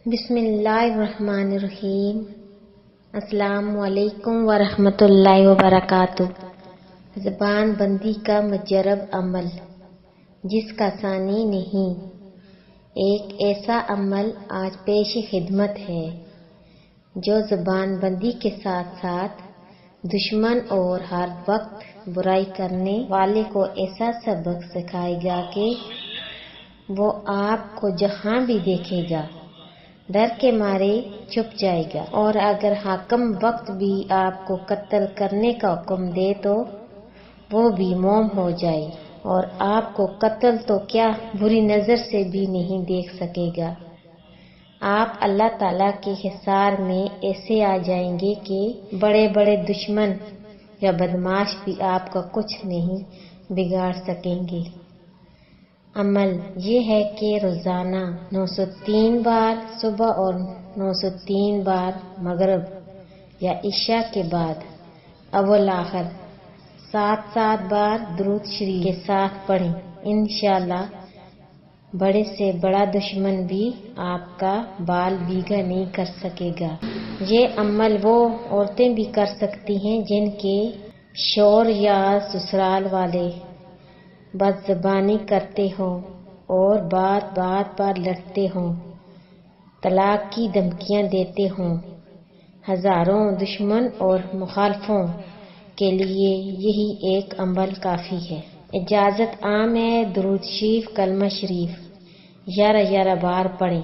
بسم اللہ الرحمن الرحیم۔ السلام علیکم ورحمۃ اللہ وبرکاتہ۔ زبان بندی کا مجرب عمل جس کا ثانی نہیں، ایک ایسا عمل آج پیش خدمت ہے جو زبان بندی کے ساتھ ساتھ دشمن اور ہر وقت برائی کرنے والے کو ایسا سبق سکھائے گا کہ وہ آپ کو جہاں بھی دیکھے گا ڈر کے مارے چھپ جائے گا، اور اگر حاکم وقت بھی آپ کو قتل کرنے کا حکم دے تو وہ بھی موم ہو جائے اور آپ کو قتل تو کیا بری نظر سے بھی نہیں دیکھ سکے گا۔ آپ اللہ تعالیٰ کے حصار میں ایسے آ جائیں گے کہ بڑے بڑے دشمن یا بدماش بھی آپ کا کچھ نہیں بگاڑ سکیں گے۔ عمل یہ ہے کہ روزانہ 903 بار صبح اور 903 بار مغرب یا عشاء کے بعد اول آخر 7 بار درود شریف کے ساتھ پڑھیں۔ انشاءاللہ بڑے سے بڑا دشمن بھی آپ کا بال بیگا نہیں کر سکے گا۔ یہ عمل وہ عورتیں بھی کر سکتی ہیں جن کے شوہر یا سسرال والے بد زبانی کرتے ہوں اور بات پر لڑتے ہوں، طلاق کی دھمکیاں دیتے ہوں۔ ہزاروں دشمن اور مخالفوں کے لیے یہی ایک عمل کافی ہے۔ اجازت عام ہے، درود شریف کلمہ شریف 11 بار پڑھیں۔